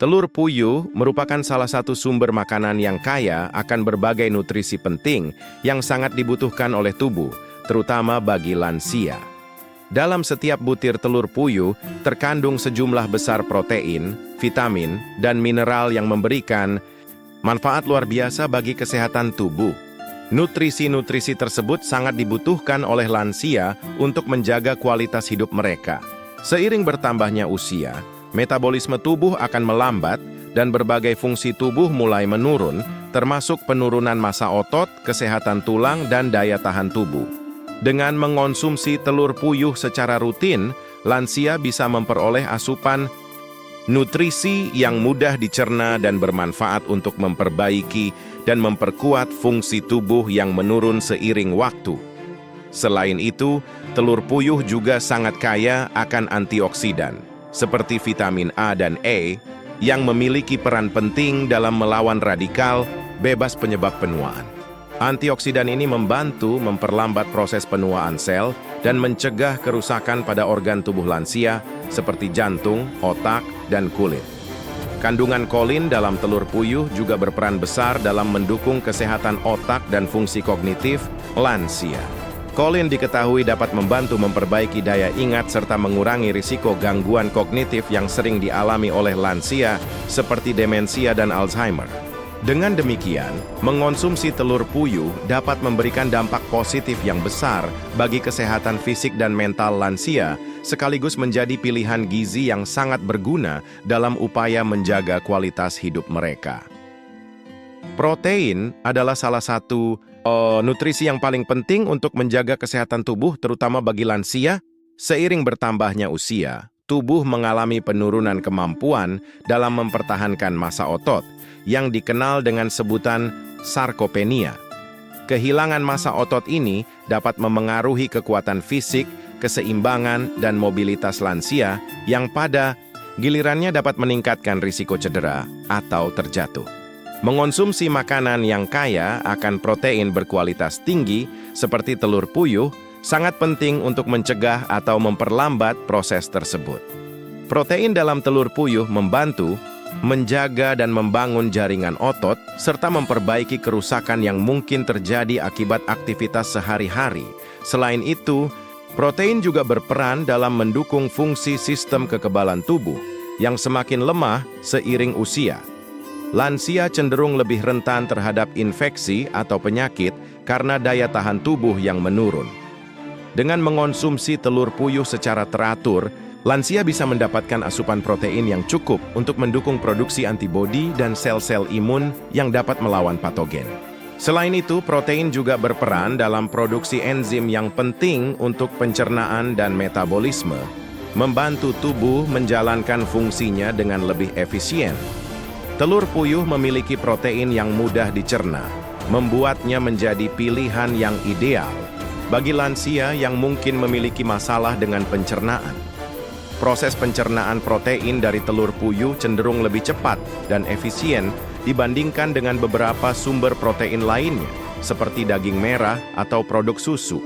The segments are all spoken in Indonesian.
Telur puyuh merupakan salah satu sumber makanan yang kaya akan berbagai nutrisi penting yang sangat dibutuhkan oleh tubuh, terutama bagi lansia. Dalam setiap butir telur puyuh terkandung sejumlah besar protein, vitamin, dan mineral yang memberikan manfaat luar biasa bagi kesehatan tubuh. Nutrisi-nutrisi tersebut sangat dibutuhkan oleh lansia untuk menjaga kualitas hidup mereka. Seiring bertambahnya usia, metabolisme tubuh akan melambat dan berbagai fungsi tubuh mulai menurun, termasuk penurunan massa otot, kesehatan tulang, dan daya tahan tubuh. Dengan mengonsumsi telur puyuh secara rutin, lansia bisa memperoleh asupan nutrisi yang mudah dicerna dan bermanfaat untuk memperbaiki dan memperkuat fungsi tubuh yang menurun seiring waktu. Selain itu, telur puyuh juga sangat kaya akan antioksidan, seperti vitamin A dan E, yang memiliki peran penting dalam melawan radikal bebas penyebab penuaan. Antioksidan ini membantu memperlambat proses penuaan sel dan mencegah kerusakan pada organ tubuh lansia seperti jantung, otak, dan kulit. Kandungan kolin dalam telur puyuh juga berperan besar dalam mendukung kesehatan otak dan fungsi kognitif lansia. Kolin diketahui dapat membantu memperbaiki daya ingat serta mengurangi risiko gangguan kognitif yang sering dialami oleh lansia seperti demensia dan Alzheimer. Dengan demikian, mengonsumsi telur puyuh dapat memberikan dampak positif yang besar bagi kesehatan fisik dan mental lansia, sekaligus menjadi pilihan gizi yang sangat berguna dalam upaya menjaga kualitas hidup mereka. Protein adalah salah satu nutrisi yang paling penting untuk menjaga kesehatan tubuh, terutama bagi lansia. Seiring bertambahnya usia, tubuh mengalami penurunan kemampuan dalam mempertahankan massa otot, yang dikenal dengan sebutan sarkopenia. Kehilangan massa otot ini dapat memengaruhi kekuatan fisik, keseimbangan, dan mobilitas lansia yang pada gilirannya dapat meningkatkan risiko cedera atau terjatuh. Mengonsumsi makanan yang kaya akan protein berkualitas tinggi seperti telur puyuh sangat penting untuk mencegah atau memperlambat proses tersebut. Protein dalam telur puyuh membantu menjaga dan membangun jaringan otot, serta memperbaiki kerusakan yang mungkin terjadi akibat aktivitas sehari-hari. Selain itu, protein juga berperan dalam mendukung fungsi sistem kekebalan tubuh yang semakin lemah seiring usia. Lansia cenderung lebih rentan terhadap infeksi atau penyakit karena daya tahan tubuh yang menurun. Dengan mengonsumsi telur puyuh secara teratur, lansia bisa mendapatkan asupan protein yang cukup untuk mendukung produksi antibodi dan sel-sel imun yang dapat melawan patogen. Selain itu, protein juga berperan dalam produksi enzim yang penting untuk pencernaan dan metabolisme, membantu tubuh menjalankan fungsinya dengan lebih efisien. Telur puyuh memiliki protein yang mudah dicerna, membuatnya menjadi pilihan yang ideal bagi lansia yang mungkin memiliki masalah dengan pencernaan. Proses pencernaan protein dari telur puyuh cenderung lebih cepat dan efisien dibandingkan dengan beberapa sumber protein lainnya, seperti daging merah atau produk susu.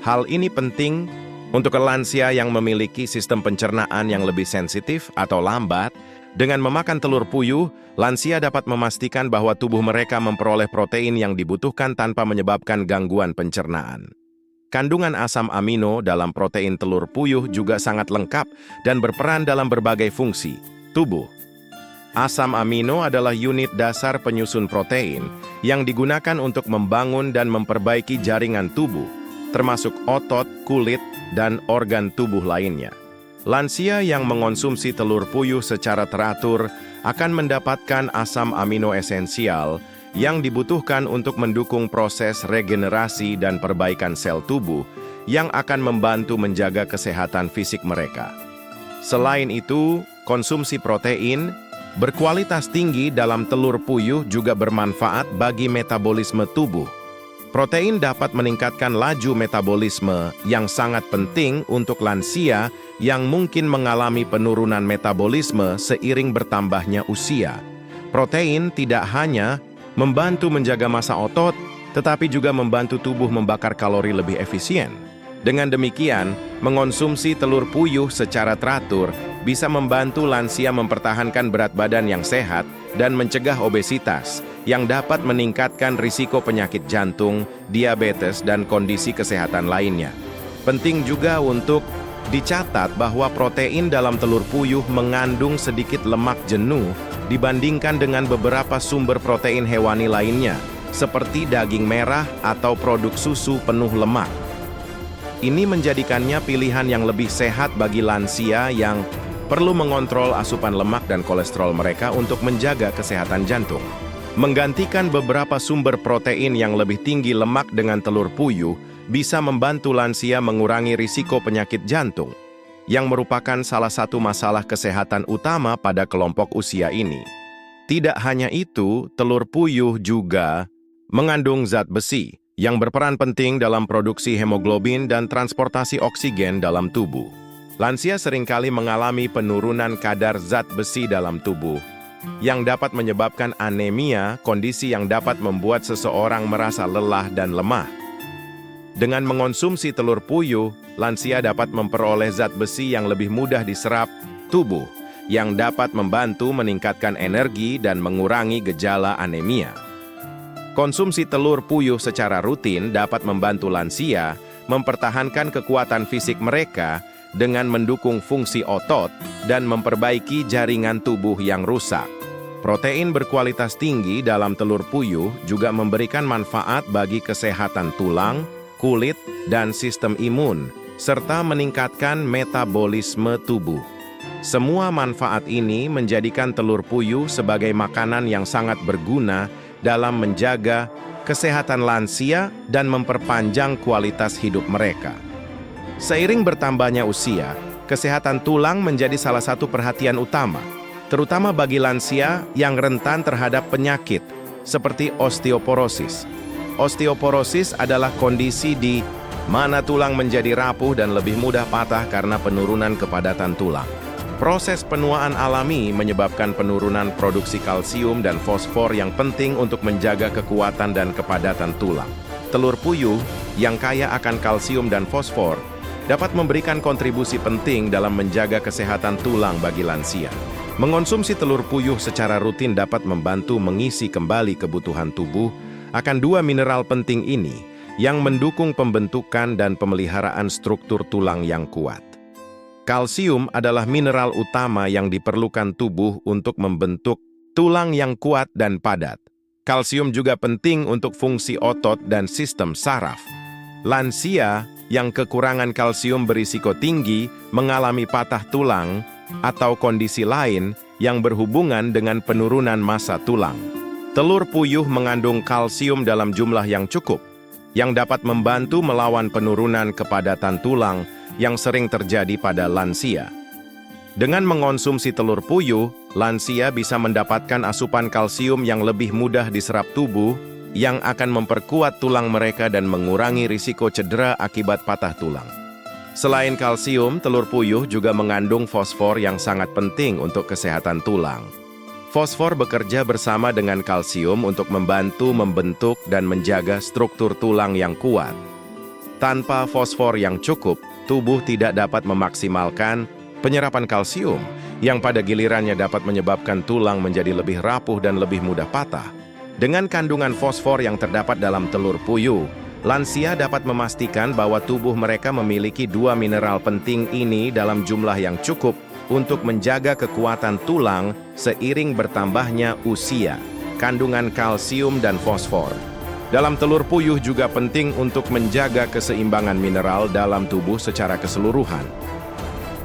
Hal ini penting untuk lansia yang memiliki sistem pencernaan yang lebih sensitif atau lambat. Dengan memakan telur puyuh, lansia dapat memastikan bahwa tubuh mereka memperoleh protein yang dibutuhkan tanpa menyebabkan gangguan pencernaan. Kandungan asam amino dalam protein telur puyuh juga sangat lengkap dan berperan dalam berbagai fungsi tubuh. Asam amino adalah unit dasar penyusun protein yang digunakan untuk membangun dan memperbaiki jaringan tubuh, termasuk otot, kulit, dan organ tubuh lainnya. Lansia yang mengonsumsi telur puyuh secara teratur akan mendapatkan asam amino esensial yang dibutuhkan untuk mendukung proses regenerasi dan perbaikan sel tubuh yang akan membantu menjaga kesehatan fisik mereka. Selain itu, konsumsi protein berkualitas tinggi dalam telur puyuh juga bermanfaat bagi metabolisme tubuh. Protein dapat meningkatkan laju metabolisme yang sangat penting untuk lansia yang mungkin mengalami penurunan metabolisme seiring bertambahnya usia. Protein tidak hanya membantu menjaga massa otot, tetapi juga membantu tubuh membakar kalori lebih efisien. Dengan demikian, mengonsumsi telur puyuh secara teratur bisa membantu lansia mempertahankan berat badan yang sehat dan mencegah obesitas, yang dapat meningkatkan risiko penyakit jantung, diabetes, dan kondisi kesehatan lainnya. Penting juga untuk dicatat bahwa protein dalam telur puyuh mengandung sedikit lemak jenuh dibandingkan dengan beberapa sumber protein hewani lainnya, seperti daging merah atau produk susu penuh lemak. Ini menjadikannya pilihan yang lebih sehat bagi lansia yang perlu mengontrol asupan lemak dan kolesterol mereka untuk menjaga kesehatan jantung. Menggantikan beberapa sumber protein yang lebih tinggi lemak dengan telur puyuh bisa membantu lansia mengurangi risiko penyakit jantung, yang merupakan salah satu masalah kesehatan utama pada kelompok usia ini. Tidak hanya itu, telur puyuh juga mengandung zat besi, yang berperan penting dalam produksi hemoglobin dan transportasi oksigen dalam tubuh. Lansia seringkali mengalami penurunan kadar zat besi dalam tubuh, yang dapat menyebabkan anemia, kondisi yang dapat membuat seseorang merasa lelah dan lemah. Dengan mengonsumsi telur puyuh, lansia dapat memperoleh zat besi yang lebih mudah diserap tubuh, yang dapat membantu meningkatkan energi dan mengurangi gejala anemia. Konsumsi telur puyuh secara rutin dapat membantu lansia mempertahankan kekuatan fisik mereka dengan mendukung fungsi otot dan memperbaiki jaringan tubuh yang rusak. Protein berkualitas tinggi dalam telur puyuh juga memberikan manfaat bagi kesehatan tulang, kulit, dan sistem imun, serta meningkatkan metabolisme tubuh. Semua manfaat ini menjadikan telur puyuh sebagai makanan yang sangat berguna dalam menjaga kesehatan lansia dan memperpanjang kualitas hidup mereka. Seiring bertambahnya usia, kesehatan tulang menjadi salah satu perhatian utama, terutama bagi lansia yang rentan terhadap penyakit seperti osteoporosis. Osteoporosis adalah kondisi di mana tulang menjadi rapuh dan lebih mudah patah karena penurunan kepadatan tulang. Proses penuaan alami menyebabkan penurunan produksi kalsium dan fosfor yang penting untuk menjaga kekuatan dan kepadatan tulang. Telur puyuh yang kaya akan kalsium dan fosfor dapat memberikan kontribusi penting dalam menjaga kesehatan tulang bagi lansia. Mengonsumsi telur puyuh secara rutin dapat membantu mengisi kembali kebutuhan tubuh akan dua mineral penting ini yang mendukung pembentukan dan pemeliharaan struktur tulang yang kuat. Kalsium adalah mineral utama yang diperlukan tubuh untuk membentuk tulang yang kuat dan padat. Kalsium juga penting untuk fungsi otot dan sistem saraf. Lansia yang kekurangan kalsium berisiko tinggi mengalami patah tulang atau kondisi lain yang berhubungan dengan penurunan massa tulang. Telur puyuh mengandung kalsium dalam jumlah yang cukup, yang dapat membantu melawan penurunan kepadatan tulang yang sering terjadi pada lansia. Dengan mengonsumsi telur puyuh, lansia bisa mendapatkan asupan kalsium yang lebih mudah diserap tubuh, yang akan memperkuat tulang mereka dan mengurangi risiko cedera akibat patah tulang. Selain kalsium, telur puyuh juga mengandung fosfor yang sangat penting untuk kesehatan tulang. Fosfor bekerja bersama dengan kalsium untuk membantu membentuk dan menjaga struktur tulang yang kuat. Tanpa fosfor yang cukup, tubuh tidak dapat memaksimalkan penyerapan kalsium, yang pada gilirannya dapat menyebabkan tulang menjadi lebih rapuh dan lebih mudah patah. Dengan kandungan fosfor yang terdapat dalam telur puyuh, lansia dapat memastikan bahwa tubuh mereka memiliki dua mineral penting ini dalam jumlah yang cukup untuk menjaga kekuatan tulang seiring bertambahnya usia. Kandungan kalsium dan fosfor dalam telur puyuh juga penting untuk menjaga keseimbangan mineral dalam tubuh secara keseluruhan.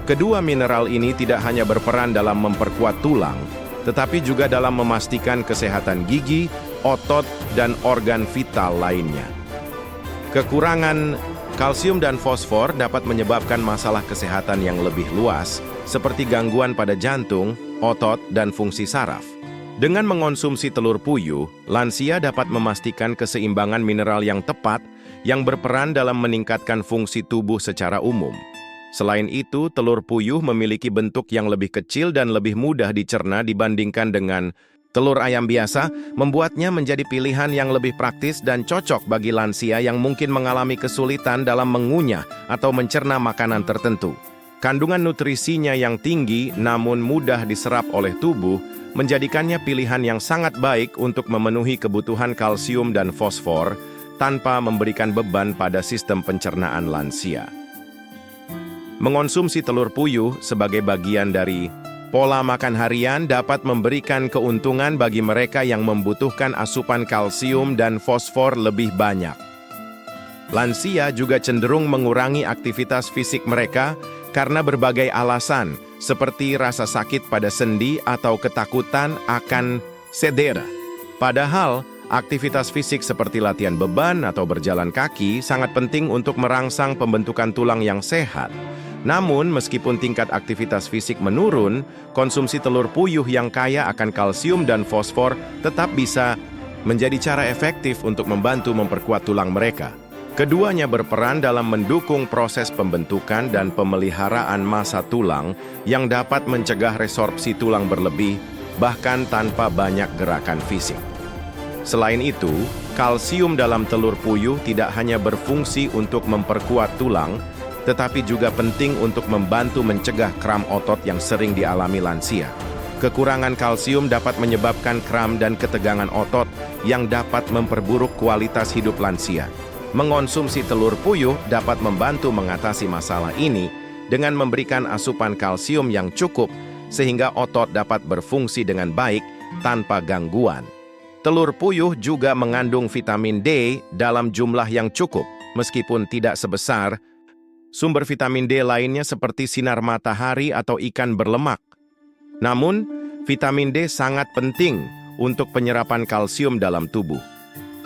Kedua mineral ini tidak hanya berperan dalam memperkuat tulang, tetapi juga dalam memastikan kesehatan gigi, otot, dan organ vital lainnya. Kekurangan kalsium dan fosfor dapat menyebabkan masalah kesehatan yang lebih luas, seperti gangguan pada jantung, otot, dan fungsi saraf. Dengan mengonsumsi telur puyuh, lansia dapat memastikan keseimbangan mineral yang tepat yang berperan dalam meningkatkan fungsi tubuh secara umum. Selain itu, telur puyuh memiliki bentuk yang lebih kecil dan lebih mudah dicerna dibandingkan dengan Telur ayam biasa membuatnya menjadi pilihan yang lebih praktis dan cocok bagi lansia yang mungkin mengalami kesulitan dalam mengunyah atau mencerna makanan tertentu. Kandungan nutrisinya yang tinggi namun mudah diserap oleh tubuh menjadikannya pilihan yang sangat baik untuk memenuhi kebutuhan kalsium dan fosfor tanpa memberikan beban pada sistem pencernaan lansia. Mengonsumsi telur puyuh sebagai bagian dari pola makan harian dapat memberikan keuntungan bagi mereka yang membutuhkan asupan kalsium dan fosfor lebih banyak. Lansia juga cenderung mengurangi aktivitas fisik mereka karena berbagai alasan, seperti rasa sakit pada sendi atau ketakutan akan cedera. Padahal, aktivitas fisik seperti latihan beban atau berjalan kaki sangat penting untuk merangsang pembentukan tulang yang sehat. Namun, meskipun tingkat aktivitas fisik menurun, konsumsi telur puyuh yang kaya akan kalsium dan fosfor tetap bisa menjadi cara efektif untuk membantu memperkuat tulang mereka. Keduanya berperan dalam mendukung proses pembentukan dan pemeliharaan massa tulang yang dapat mencegah resorpsi tulang berlebih, bahkan tanpa banyak gerakan fisik. Selain itu, kalsium dalam telur puyuh tidak hanya berfungsi untuk memperkuat tulang, tetapi juga penting untuk membantu mencegah kram otot yang sering dialami lansia. Kekurangan kalsium dapat menyebabkan kram dan ketegangan otot yang dapat memperburuk kualitas hidup lansia. Mengonsumsi telur puyuh dapat membantu mengatasi masalah ini dengan memberikan asupan kalsium yang cukup sehingga otot dapat berfungsi dengan baik tanpa gangguan. Telur puyuh juga mengandung vitamin D dalam jumlah yang cukup, meskipun tidak sebesar sumber vitamin D lainnya seperti sinar matahari atau ikan berlemak. Namun, vitamin D sangat penting untuk penyerapan kalsium dalam tubuh.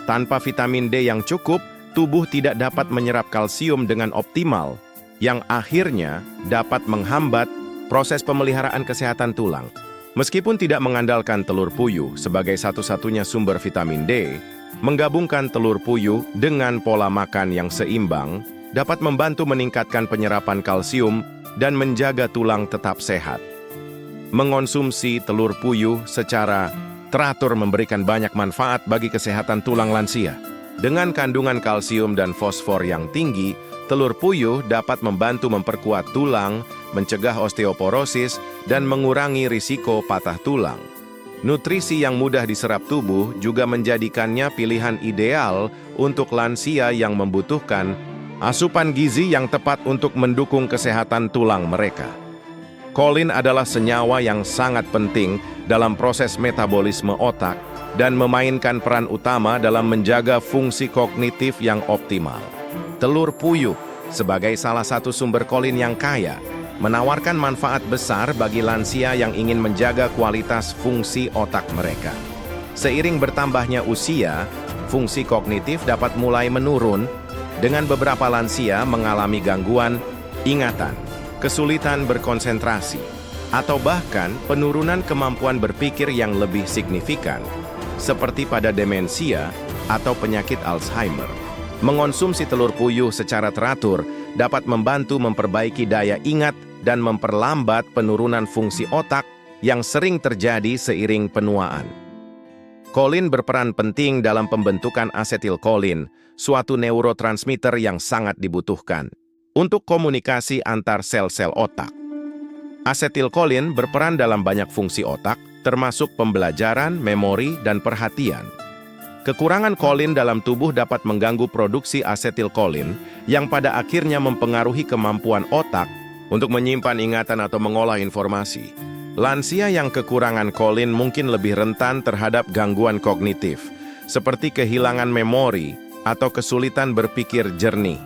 Tanpa vitamin D yang cukup, tubuh tidak dapat menyerap kalsium dengan optimal, yang akhirnya dapat menghambat proses pemeliharaan kesehatan tulang. Meskipun tidak mengandalkan telur puyuh sebagai satu-satunya sumber vitamin D, menggabungkan telur puyuh dengan pola makan yang seimbang dapat membantu meningkatkan penyerapan kalsium dan menjaga tulang tetap sehat. Mengonsumsi telur puyuh secara teratur memberikan banyak manfaat bagi kesehatan tulang lansia. Dengan kandungan kalsium dan fosfor yang tinggi, telur puyuh dapat membantu memperkuat tulang, mencegah osteoporosis, dan mengurangi risiko patah tulang. Nutrisi yang mudah diserap tubuh juga menjadikannya pilihan ideal untuk lansia yang membutuhkan asupan gizi yang tepat untuk mendukung kesehatan tulang mereka. Kolin adalah senyawa yang sangat penting dalam proses metabolisme otak dan memainkan peran utama dalam menjaga fungsi kognitif yang optimal. Telur puyuh, sebagai salah satu sumber kolin yang kaya, menawarkan manfaat besar bagi lansia yang ingin menjaga kualitas fungsi otak mereka. Seiring bertambahnya usia, fungsi kognitif dapat mulai menurun, dengan beberapa lansia mengalami gangguan ingatan, kesulitan berkonsentrasi, atau bahkan penurunan kemampuan berpikir yang lebih signifikan, seperti pada demensia atau penyakit Alzheimer. Mengonsumsi telur puyuh secara teratur dapat membantu memperbaiki daya ingat dan memperlambat penurunan fungsi otak yang sering terjadi seiring penuaan. Kolin berperan penting dalam pembentukan asetilkolin, suatu neurotransmitter yang sangat dibutuhkan untuk komunikasi antar sel-sel otak. Asetilkolin berperan dalam banyak fungsi otak, termasuk pembelajaran, memori, dan perhatian. Kekurangan kolin dalam tubuh dapat mengganggu produksi asetilkolin yang pada akhirnya mempengaruhi kemampuan otak untuk menyimpan ingatan atau mengolah informasi. Lansia yang kekurangan kolin mungkin lebih rentan terhadap gangguan kognitif, seperti kehilangan memori atau kesulitan berpikir jernih.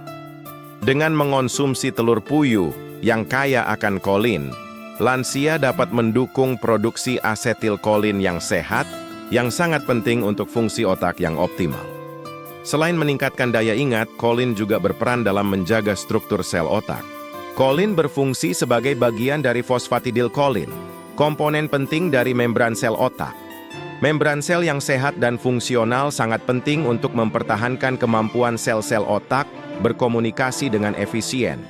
Dengan mengonsumsi telur puyuh yang kaya akan kolin, lansia dapat mendukung produksi asetilkolin yang sehat, yang sangat penting untuk fungsi otak yang optimal. Selain meningkatkan daya ingat, kolin juga berperan dalam menjaga struktur sel otak. Kolin berfungsi sebagai bagian dari fosfatidilkolin, komponen penting dari membran sel otak. Membran sel yang sehat dan fungsional sangat penting untuk mempertahankan kemampuan sel-sel otak berkomunikasi dengan efisien.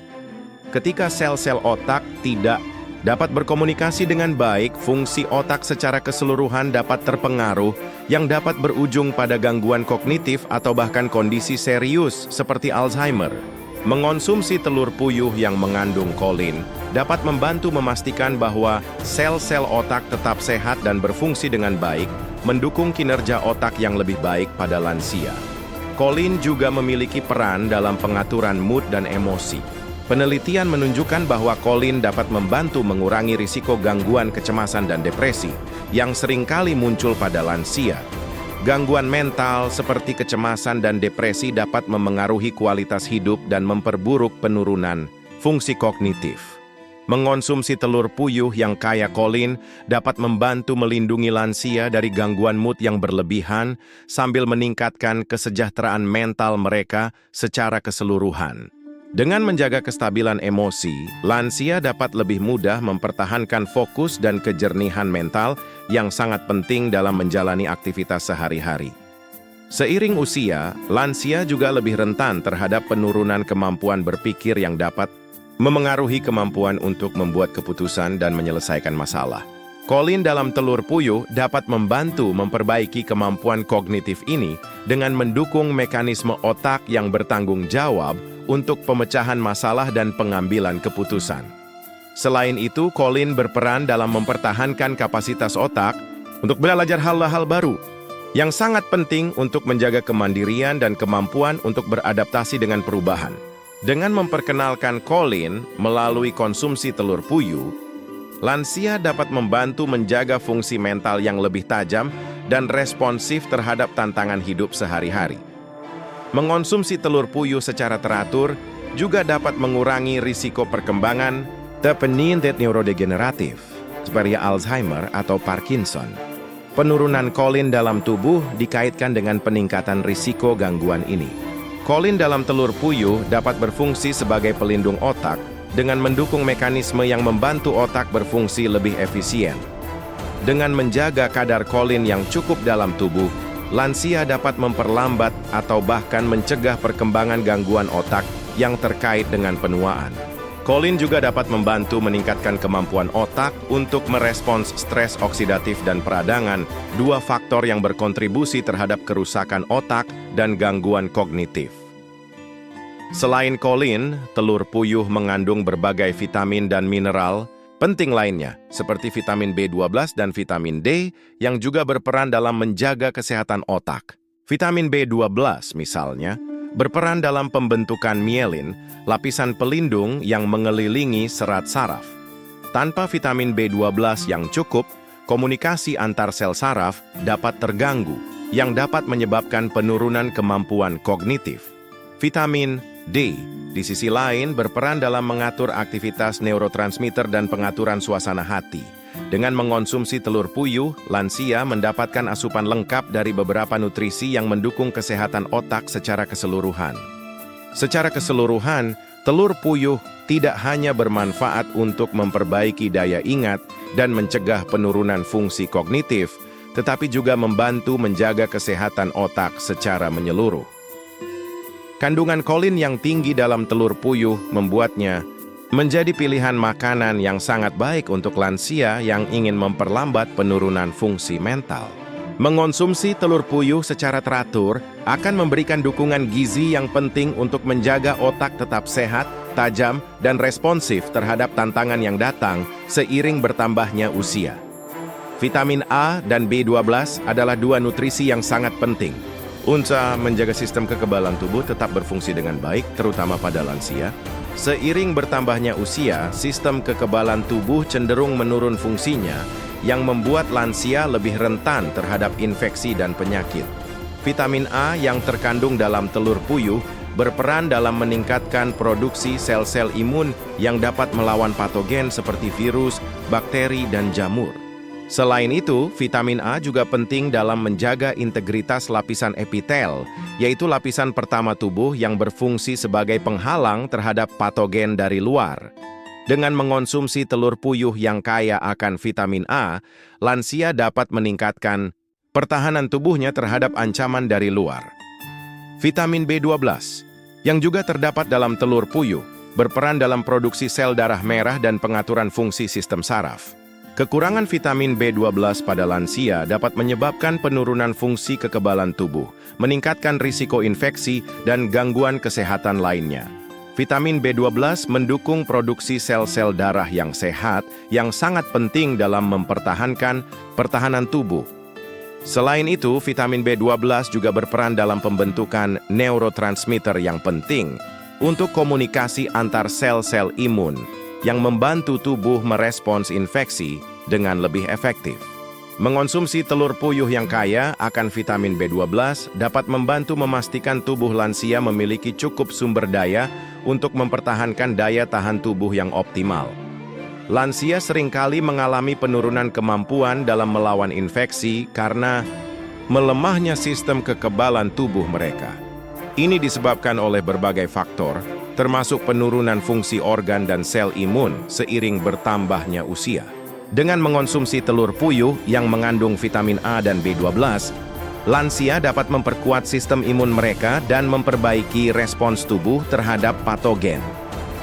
Ketika sel-sel otak tidak dapat berkomunikasi dengan baik, fungsi otak secara keseluruhan dapat terpengaruh yang dapat berujung pada gangguan kognitif atau bahkan kondisi serius seperti Alzheimer. Mengonsumsi telur puyuh yang mengandung kolin dapat membantu memastikan bahwa sel-sel otak tetap sehat dan berfungsi dengan baik, mendukung kinerja otak yang lebih baik pada lansia. Kolin juga memiliki peran dalam pengaturan mood dan emosi. Penelitian menunjukkan bahwa kolin dapat membantu mengurangi risiko gangguan kecemasan dan depresi yang seringkali muncul pada lansia. Gangguan mental seperti kecemasan dan depresi dapat memengaruhi kualitas hidup dan memperburuk penurunan fungsi kognitif. Mengonsumsi telur puyuh yang kaya kolin dapat membantu melindungi lansia dari gangguan mood yang berlebihan sambil meningkatkan kesejahteraan mental mereka secara keseluruhan. Dengan menjaga kestabilan emosi, lansia dapat lebih mudah mempertahankan fokus dan kejernihan mental yang sangat penting dalam menjalani aktivitas sehari-hari. Seiring usia, lansia juga lebih rentan terhadap penurunan kemampuan berpikir yang dapat memengaruhi kemampuan untuk membuat keputusan dan menyelesaikan masalah. Kolin dalam telur puyuh dapat membantu memperbaiki kemampuan kognitif ini dengan mendukung mekanisme otak yang bertanggung jawab untuk pemecahan masalah dan pengambilan keputusan. Selain itu, kolin berperan dalam mempertahankan kapasitas otak untuk belajar hal-hal baru, yang sangat penting untuk menjaga kemandirian dan kemampuan untuk beradaptasi dengan perubahan. Dengan memperkenalkan kolin melalui konsumsi telur puyuh, lansia dapat membantu menjaga fungsi mental yang lebih tajam dan responsif terhadap tantangan hidup sehari-hari. Mengonsumsi telur puyuh secara teratur juga dapat mengurangi risiko perkembangan penyakit neurodegeneratif seperti Alzheimer atau Parkinson. Penurunan kolin dalam tubuh dikaitkan dengan peningkatan risiko gangguan ini. Kolin dalam telur puyuh dapat berfungsi sebagai pelindung otak dengan mendukung mekanisme yang membantu otak berfungsi lebih efisien. Dengan menjaga kadar kolin yang cukup dalam tubuh, lansia dapat memperlambat atau bahkan mencegah perkembangan gangguan otak yang terkait dengan penuaan. Kolin juga dapat membantu meningkatkan kemampuan otak untuk merespons stres oksidatif dan peradangan, dua faktor yang berkontribusi terhadap kerusakan otak dan gangguan kognitif. Selain kolin, telur puyuh mengandung berbagai vitamin dan mineral penting lainnya, seperti vitamin B12 dan vitamin D yang juga berperan dalam menjaga kesehatan otak. Vitamin B12 misalnya, berperan dalam pembentukan mielin, lapisan pelindung yang mengelilingi serat saraf. Tanpa vitamin B12 yang cukup, komunikasi antar sel saraf dapat terganggu, yang dapat menyebabkan penurunan kemampuan kognitif. Vitamin D, di sisi lain, berperan dalam mengatur aktivitas neurotransmitter dan pengaturan suasana hati. Dengan mengonsumsi telur puyuh, lansia mendapatkan asupan lengkap dari beberapa nutrisi yang mendukung kesehatan otak secara keseluruhan. Secara keseluruhan, telur puyuh tidak hanya bermanfaat untuk memperbaiki daya ingat dan mencegah penurunan fungsi kognitif, tetapi juga membantu menjaga kesehatan otak secara menyeluruh. Kandungan kolin yang tinggi dalam telur puyuh membuatnya menjadi pilihan makanan yang sangat baik untuk lansia yang ingin memperlambat penurunan fungsi mental. Mengonsumsi telur puyuh secara teratur akan memberikan dukungan gizi yang penting untuk menjaga otak tetap sehat, tajam, dan responsif terhadap tantangan yang datang seiring bertambahnya usia. Vitamin A dan B12 adalah dua nutrisi yang sangat penting untuk menjaga sistem kekebalan tubuh tetap berfungsi dengan baik, terutama pada lansia. Seiring bertambahnya usia, sistem kekebalan tubuh cenderung menurun fungsinya, yang membuat lansia lebih rentan terhadap infeksi dan penyakit. Vitamin A yang terkandung dalam telur puyuh berperan dalam meningkatkan produksi sel-sel imun yang dapat melawan patogen seperti virus, bakteri, dan jamur. Selain itu, vitamin A juga penting dalam menjaga integritas lapisan epitel, yaitu lapisan pertama tubuh yang berfungsi sebagai penghalang terhadap patogen dari luar. Dengan mengonsumsi telur puyuh yang kaya akan vitamin A, lansia dapat meningkatkan pertahanan tubuhnya terhadap ancaman dari luar. Vitamin B12, yang juga terdapat dalam telur puyuh, berperan dalam produksi sel darah merah dan pengaturan fungsi sistem saraf. Kekurangan vitamin B12 pada lansia dapat menyebabkan penurunan fungsi kekebalan tubuh, meningkatkan risiko infeksi, dan gangguan kesehatan lainnya. Vitamin B12 mendukung produksi sel-sel darah yang sehat, yang sangat penting dalam mempertahankan pertahanan tubuh. Selain itu, vitamin B12 juga berperan dalam pembentukan neurotransmitter yang penting untuk komunikasi antar sel-sel imun, yang membantu tubuh merespons infeksi dengan lebih efektif. Mengonsumsi telur puyuh yang kaya akan vitamin B12 dapat membantu memastikan tubuh lansia memiliki cukup sumber daya untuk mempertahankan daya tahan tubuh yang optimal. Lansia seringkali mengalami penurunan kemampuan dalam melawan infeksi karena melemahnya sistem kekebalan tubuh mereka. Ini disebabkan oleh berbagai faktor, termasuk penurunan fungsi organ dan sel imun seiring bertambahnya usia. Dengan mengonsumsi telur puyuh yang mengandung vitamin A dan B12, lansia dapat memperkuat sistem imun mereka dan memperbaiki respons tubuh terhadap patogen.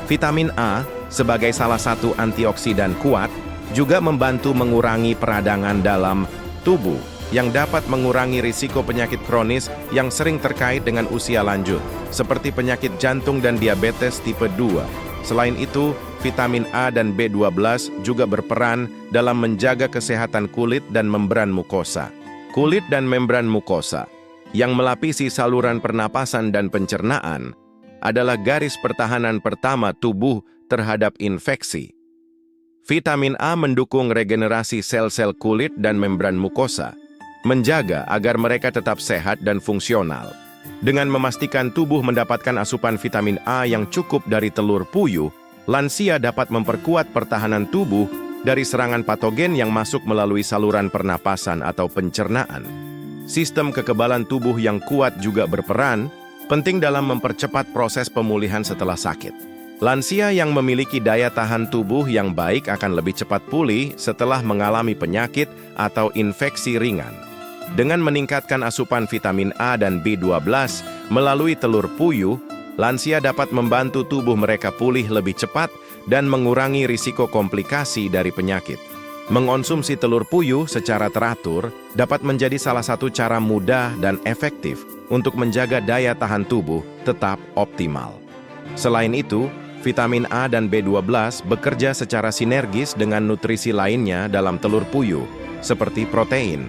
Vitamin A, sebagai salah satu antioksidan kuat, juga membantu mengurangi peradangan dalam tubuh yang dapat mengurangi risiko penyakit kronis yang sering terkait dengan usia lanjut, seperti penyakit jantung dan diabetes tipe 2. Selain itu, vitamin A dan B12 juga berperan dalam menjaga kesehatan kulit dan membran mukosa. Kulit dan membran mukosa, yang melapisi saluran pernapasan dan pencernaan, adalah garis pertahanan pertama tubuh terhadap infeksi. Vitamin A mendukung regenerasi sel-sel kulit dan membran mukosa, menjaga agar mereka tetap sehat dan fungsional. Dengan memastikan tubuh mendapatkan asupan vitamin A yang cukup dari telur puyuh, lansia dapat memperkuat pertahanan tubuh dari serangan patogen yang masuk melalui saluran pernapasan atau pencernaan. Sistem kekebalan tubuh yang kuat juga berperan penting dalam mempercepat proses pemulihan setelah sakit. Lansia yang memiliki daya tahan tubuh yang baik akan lebih cepat pulih setelah mengalami penyakit atau infeksi ringan. Dengan meningkatkan asupan vitamin A dan B12 melalui telur puyuh, lansia dapat membantu tubuh mereka pulih lebih cepat dan mengurangi risiko komplikasi dari penyakit. Mengonsumsi telur puyuh secara teratur dapat menjadi salah satu cara mudah dan efektif untuk menjaga daya tahan tubuh tetap optimal. Selain itu, vitamin A dan B12 bekerja secara sinergis dengan nutrisi lainnya dalam telur puyuh, seperti protein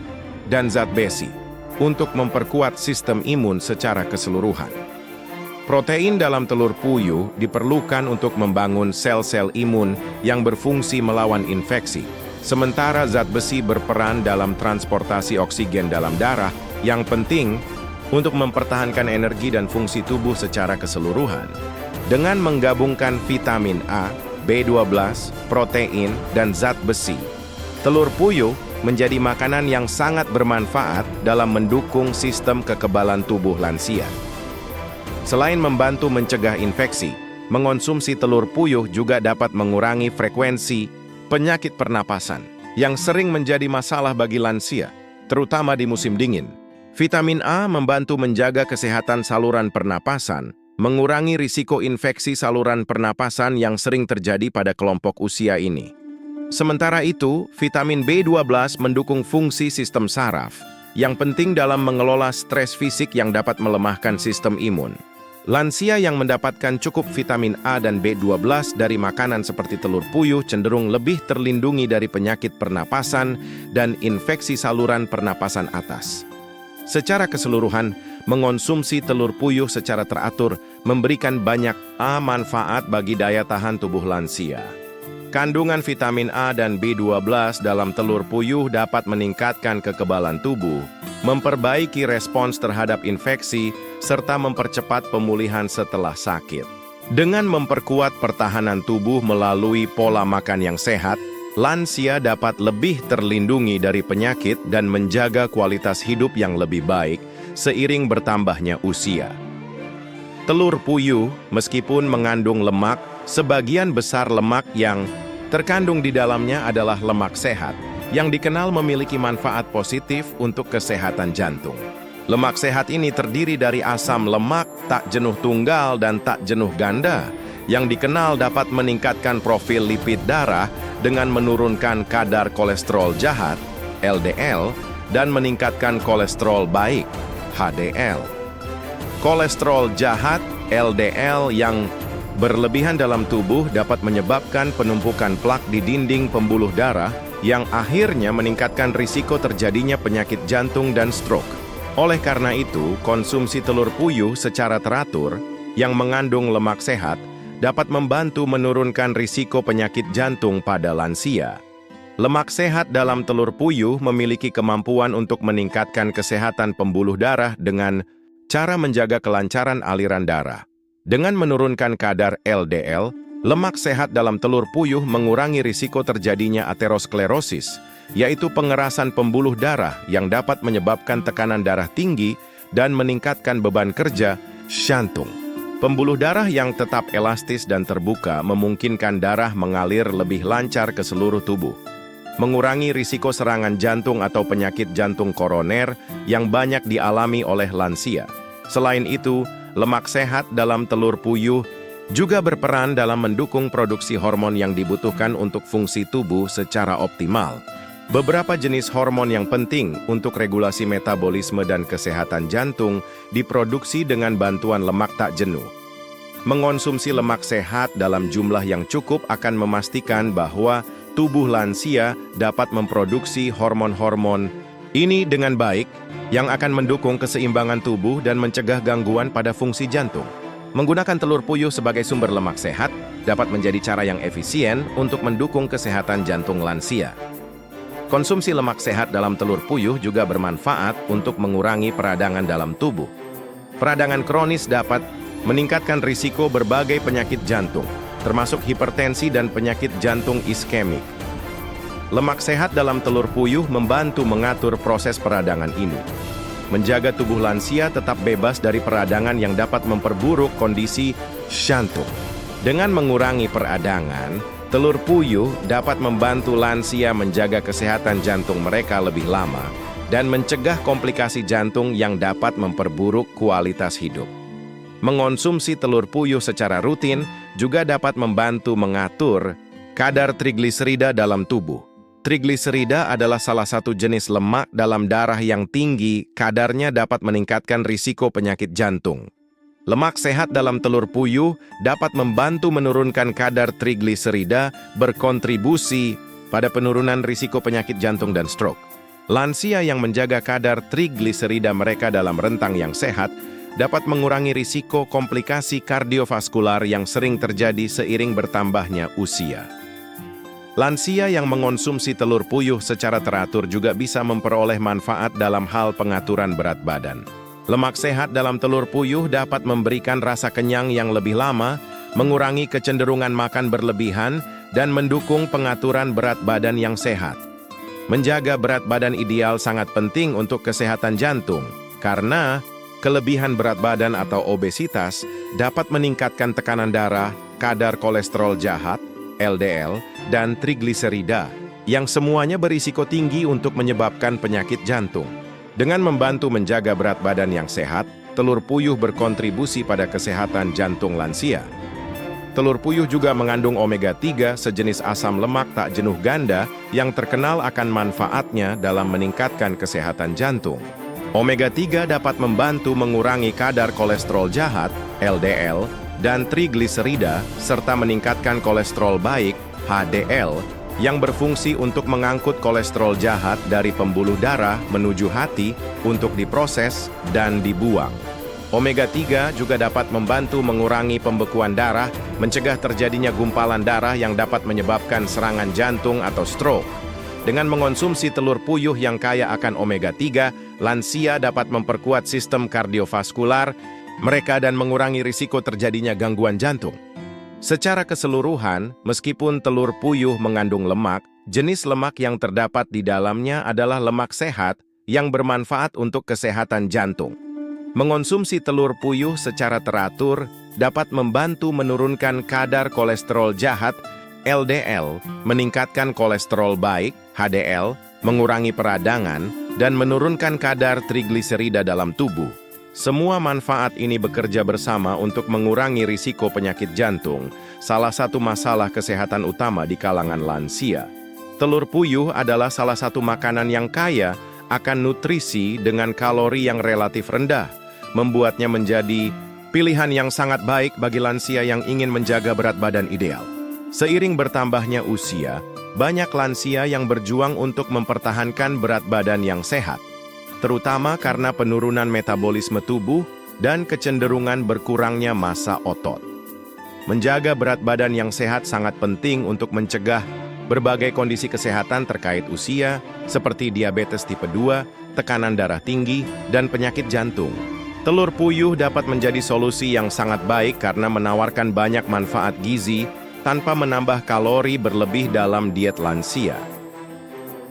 dan zat besi, untuk memperkuat sistem imun secara keseluruhan. Protein dalam telur puyuh diperlukan untuk membangun sel-sel imun yang berfungsi melawan infeksi, sementara zat besi berperan dalam transportasi oksigen dalam darah yang penting untuk mempertahankan energi dan fungsi tubuh secara keseluruhan. Dengan menggabungkan vitamin A, B12, protein, dan zat besi, telur puyuh menjadi makanan yang sangat bermanfaat dalam mendukung sistem kekebalan tubuh lansia. Selain membantu mencegah infeksi, mengonsumsi telur puyuh juga dapat mengurangi frekuensi penyakit pernapasan yang sering menjadi masalah bagi lansia, terutama di musim dingin. Vitamin A membantu menjaga kesehatan saluran pernapasan, mengurangi risiko infeksi saluran pernapasan yang sering terjadi pada kelompok usia ini. Sementara itu, vitamin B12 mendukung fungsi sistem saraf, yang penting dalam mengelola stres fisik yang dapat melemahkan sistem imun. Lansia yang mendapatkan cukup vitamin A dan B12 dari makanan seperti telur puyuh cenderung lebih terlindungi dari penyakit pernapasan dan infeksi saluran pernapasan atas. Secara keseluruhan, mengonsumsi telur puyuh secara teratur memberikan banyak manfaat bagi daya tahan tubuh lansia. Kandungan vitamin A dan B12 dalam telur puyuh dapat meningkatkan kekebalan tubuh, memperbaiki respons terhadap infeksi, serta mempercepat pemulihan setelah sakit. Dengan memperkuat pertahanan tubuh melalui pola makan yang sehat, lansia dapat lebih terlindungi dari penyakit dan menjaga kualitas hidup yang lebih baik seiring bertambahnya usia. Telur puyuh, meskipun mengandung lemak, sebagian besar lemak yang terkandung di dalamnya adalah lemak sehat, yang dikenal memiliki manfaat positif untuk kesehatan jantung. Lemak sehat ini terdiri dari asam lemak tak jenuh tunggal dan tak jenuh ganda, yang dikenal dapat meningkatkan profil lipid darah dengan menurunkan kadar kolesterol jahat, LDL, dan meningkatkan kolesterol baik, HDL. Kolesterol jahat, LDL, yang berlebihan dalam tubuh dapat menyebabkan penumpukan plak di dinding pembuluh darah yang akhirnya meningkatkan risiko terjadinya penyakit jantung dan stroke. Oleh karena itu, konsumsi telur puyuh secara teratur yang mengandung lemak sehat dapat membantu menurunkan risiko penyakit jantung pada lansia. Lemak sehat dalam telur puyuh memiliki kemampuan untuk meningkatkan kesehatan pembuluh darah dengan cara menjaga kelancaran aliran darah. Dengan menurunkan kadar LDL, lemak sehat dalam telur puyuh mengurangi risiko terjadinya aterosklerosis, yaitu pengerasan pembuluh darah yang dapat menyebabkan tekanan darah tinggi dan meningkatkan beban kerja jantung. Pembuluh darah yang tetap elastis dan terbuka memungkinkan darah mengalir lebih lancar ke seluruh tubuh, mengurangi risiko serangan jantung atau penyakit jantung koroner yang banyak dialami oleh lansia. Selain itu, lemak sehat dalam telur puyuh juga berperan dalam mendukung produksi hormon yang dibutuhkan untuk fungsi tubuh secara optimal. Beberapa jenis hormon yang penting untuk regulasi metabolisme dan kesehatan jantung diproduksi dengan bantuan lemak tak jenuh. Mengonsumsi lemak sehat dalam jumlah yang cukup akan memastikan bahwa tubuh lansia dapat memproduksi hormon-hormon ini dengan baik, yang akan mendukung keseimbangan tubuh dan mencegah gangguan pada fungsi jantung. Menggunakan telur puyuh sebagai sumber lemak sehat dapat menjadi cara yang efisien untuk mendukung kesehatan jantung lansia. Konsumsi lemak sehat dalam telur puyuh juga bermanfaat untuk mengurangi peradangan dalam tubuh. Peradangan kronis dapat meningkatkan risiko berbagai penyakit jantung, termasuk hipertensi dan penyakit jantung iskemik. Lemak sehat dalam telur puyuh membantu mengatur proses peradangan ini, menjaga tubuh lansia tetap bebas dari peradangan yang dapat memperburuk kondisi jantung. Dengan mengurangi peradangan, telur puyuh dapat membantu lansia menjaga kesehatan jantung mereka lebih lama dan mencegah komplikasi jantung yang dapat memperburuk kualitas hidup. Mengonsumsi telur puyuh secara rutin juga dapat membantu mengatur kadar trigliserida dalam tubuh. Trigliserida adalah salah satu jenis lemak dalam darah yang tinggi, kadarnya dapat meningkatkan risiko penyakit jantung. Lemak sehat dalam telur puyuh dapat membantu menurunkan kadar trigliserida, berkontribusi pada penurunan risiko penyakit jantung dan stroke. Lansia yang menjaga kadar trigliserida mereka dalam rentang yang sehat dapat mengurangi risiko komplikasi kardiovaskular yang sering terjadi seiring bertambahnya usia. Lansia yang mengonsumsi telur puyuh secara teratur juga bisa memperoleh manfaat dalam hal pengaturan berat badan. Lemak sehat dalam telur puyuh dapat memberikan rasa kenyang yang lebih lama, mengurangi kecenderungan makan berlebihan, dan mendukung pengaturan berat badan yang sehat. Menjaga berat badan ideal sangat penting untuk kesehatan jantung, karena kelebihan berat badan atau obesitas dapat meningkatkan tekanan darah, kadar kolesterol jahat, LDL, dan trigliserida, yang semuanya berisiko tinggi untuk menyebabkan penyakit jantung. Dengan membantu menjaga berat badan yang sehat, telur puyuh berkontribusi pada kesehatan jantung lansia. Telur puyuh juga mengandung omega-3, sejenis asam lemak tak jenuh ganda yang terkenal akan manfaatnya dalam meningkatkan kesehatan jantung. Omega-3 dapat membantu mengurangi kadar kolesterol jahat, LDL, dan trigliserida, serta meningkatkan kolesterol baik, HDL, yang berfungsi untuk mengangkut kolesterol jahat dari pembuluh darah menuju hati untuk diproses dan dibuang. Omega-3 juga dapat membantu mengurangi pembekuan darah, mencegah terjadinya gumpalan darah yang dapat menyebabkan serangan jantung atau stroke. Dengan mengonsumsi telur puyuh yang kaya akan omega-3, lansia dapat memperkuat sistem kardiovaskular mereka dan mengurangi risiko terjadinya gangguan jantung. Secara keseluruhan, meskipun telur puyuh mengandung lemak, jenis lemak yang terdapat di dalamnya adalah lemak sehat yang bermanfaat untuk kesehatan jantung. Mengonsumsi telur puyuh secara teratur dapat membantu menurunkan kadar kolesterol jahat, LDL, meningkatkan kolesterol baik, HDL, mengurangi peradangan, dan menurunkan kadar trigliserida dalam tubuh. Semua manfaat ini bekerja bersama untuk mengurangi risiko penyakit jantung, salah satu masalah kesehatan utama di kalangan lansia. Telur puyuh adalah salah satu makanan yang kaya akan nutrisi dengan kalori yang relatif rendah, membuatnya menjadi pilihan yang sangat baik bagi lansia yang ingin menjaga berat badan ideal. Seiring bertambahnya usia, banyak lansia yang berjuang untuk mempertahankan berat badan yang sehat, terutama karena penurunan metabolisme tubuh dan kecenderungan berkurangnya massa otot. Menjaga berat badan yang sehat sangat penting untuk mencegah berbagai kondisi kesehatan terkait usia, seperti diabetes tipe 2, tekanan darah tinggi, dan penyakit jantung. Telur puyuh dapat menjadi solusi yang sangat baik karena menawarkan banyak manfaat gizi tanpa menambah kalori berlebih dalam diet lansia.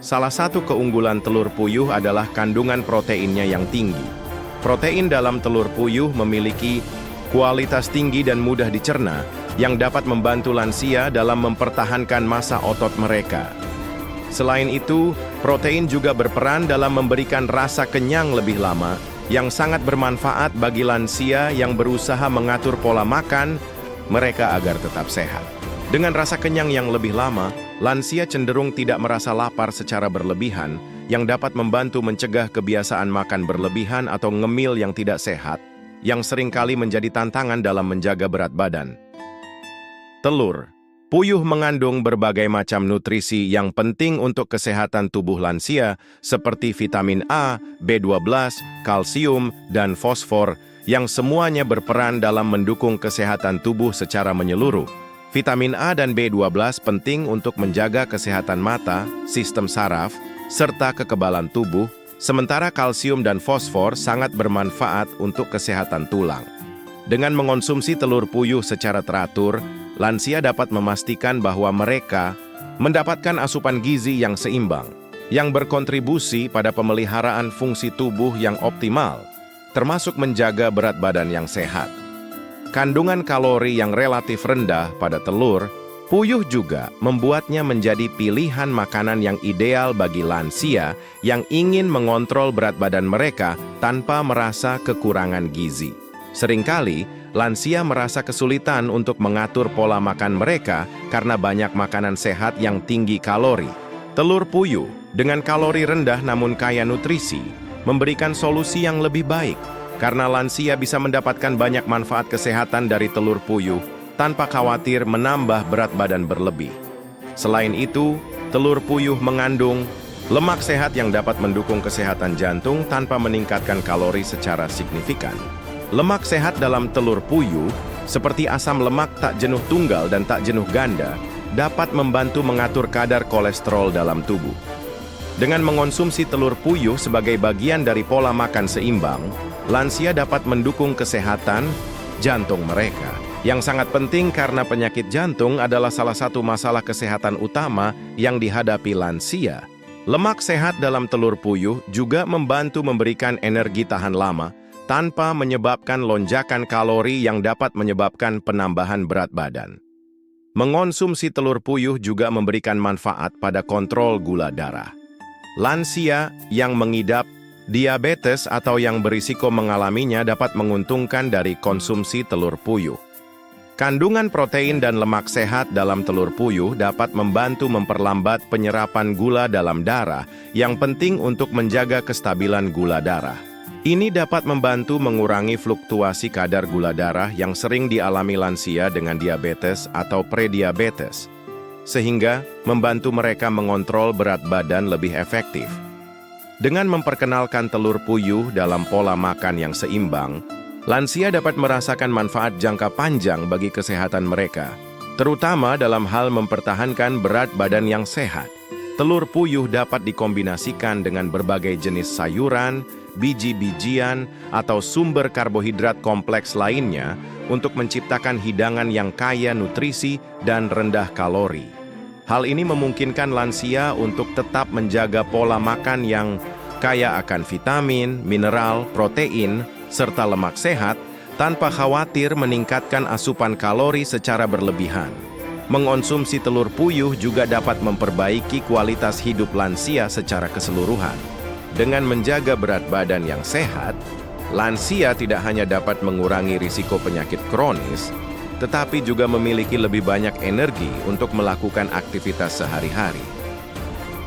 Salah satu keunggulan telur puyuh adalah kandungan proteinnya yang tinggi. Protein dalam telur puyuh memiliki kualitas tinggi dan mudah dicerna, yang dapat membantu lansia dalam mempertahankan massa otot mereka. Selain itu, protein juga berperan dalam memberikan rasa kenyang lebih lama, yang sangat bermanfaat bagi lansia yang berusaha mengatur pola makan mereka agar tetap sehat. Dengan rasa kenyang yang lebih lama, lansia cenderung tidak merasa lapar secara berlebihan, yang dapat membantu mencegah kebiasaan makan berlebihan atau ngemil yang tidak sehat, yang seringkali menjadi tantangan dalam menjaga berat badan. Telur puyuh mengandung berbagai macam nutrisi yang penting untuk kesehatan tubuh lansia, seperti vitamin A, B12, kalsium, dan fosfor, yang semuanya berperan dalam mendukung kesehatan tubuh secara menyeluruh. Vitamin A dan B12 penting untuk menjaga kesehatan mata, sistem saraf, serta kekebalan tubuh, sementara kalsium dan fosfor sangat bermanfaat untuk kesehatan tulang. Dengan mengonsumsi telur puyuh secara teratur, lansia dapat memastikan bahwa mereka mendapatkan asupan gizi yang seimbang, yang berkontribusi pada pemeliharaan fungsi tubuh yang optimal, termasuk menjaga berat badan yang sehat. Kandungan kalori yang relatif rendah pada telur puyuh juga membuatnya menjadi pilihan makanan yang ideal bagi lansia yang ingin mengontrol berat badan mereka tanpa merasa kekurangan gizi. Seringkali, lansia merasa kesulitan untuk mengatur pola makan mereka karena banyak makanan sehat yang tinggi kalori. Telur puyuh dengan kalori rendah namun kaya nutrisi memberikan solusi yang lebih baik, karena lansia bisa mendapatkan banyak manfaat kesehatan dari telur puyuh tanpa khawatir menambah berat badan berlebih. Selain itu, telur puyuh mengandung lemak sehat yang dapat mendukung kesehatan jantung tanpa meningkatkan kalori secara signifikan. Lemak sehat dalam telur puyuh, seperti asam lemak tak jenuh tunggal dan tak jenuh ganda, dapat membantu mengatur kadar kolesterol dalam tubuh. Dengan mengonsumsi telur puyuh sebagai bagian dari pola makan seimbang, lansia dapat mendukung kesehatan jantung mereka, yang sangat penting karena penyakit jantung adalah salah satu masalah kesehatan utama yang dihadapi lansia. Lemak sehat dalam telur puyuh juga membantu memberikan energi tahan lama tanpa menyebabkan lonjakan kalori yang dapat menyebabkan penambahan berat badan. Mengonsumsi telur puyuh juga memberikan manfaat pada kontrol gula darah. Lansia yang mengidap diabetes atau yang berisiko mengalaminya dapat menguntungkan dari konsumsi telur puyuh. Kandungan protein dan lemak sehat dalam telur puyuh dapat membantu memperlambat penyerapan gula dalam darah yang penting untuk menjaga kestabilan gula darah. Ini dapat membantu mengurangi fluktuasi kadar gula darah yang sering dialami lansia dengan diabetes atau prediabetes, sehingga membantu mereka mengontrol berat badan lebih efektif. Dengan memperkenalkan telur puyuh dalam pola makan yang seimbang, lansia dapat merasakan manfaat jangka panjang bagi kesehatan mereka, terutama dalam hal mempertahankan berat badan yang sehat. Telur puyuh dapat dikombinasikan dengan berbagai jenis sayuran, biji-bijian, atau sumber karbohidrat kompleks lainnya untuk menciptakan hidangan yang kaya nutrisi dan rendah kalori. Hal ini memungkinkan lansia untuk tetap menjaga pola makan yang kaya akan vitamin, mineral, protein, serta lemak sehat tanpa khawatir meningkatkan asupan kalori secara berlebihan. Mengonsumsi telur puyuh juga dapat memperbaiki kualitas hidup lansia secara keseluruhan. Dengan menjaga berat badan yang sehat, Lansia tidak hanya dapat mengurangi risiko penyakit kronis, tetapi juga memiliki lebih banyak energi untuk melakukan aktivitas sehari-hari.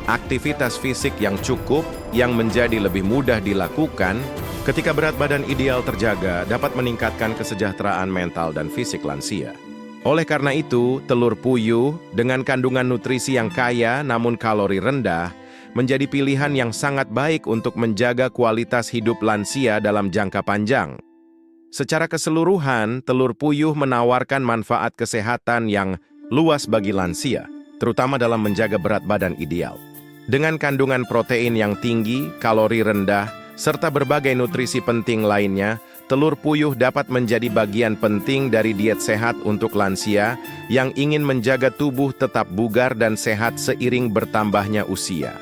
Aktivitas fisik yang cukup, yang menjadi lebih mudah dilakukan ketika berat badan ideal terjaga, dapat meningkatkan kesejahteraan mental dan fisik lansia. Oleh karena itu, telur puyuh dengan kandungan nutrisi yang kaya namun kalori rendah menjadi pilihan yang sangat baik untuk menjaga kualitas hidup lansia dalam jangka panjang. Secara keseluruhan, telur puyuh menawarkan manfaat kesehatan yang luas bagi lansia, terutama dalam menjaga berat badan ideal. Dengan kandungan protein yang tinggi, kalori rendah, serta berbagai nutrisi penting lainnya, telur puyuh dapat menjadi bagian penting dari diet sehat untuk lansia yang ingin menjaga tubuh tetap bugar dan sehat seiring bertambahnya usia.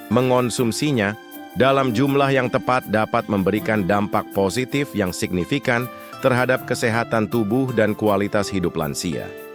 Mengonsumsinya dalam jumlah yang tepat dapat memberikan dampak positif yang signifikan terhadap kesehatan tubuh dan kualitas hidup lansia.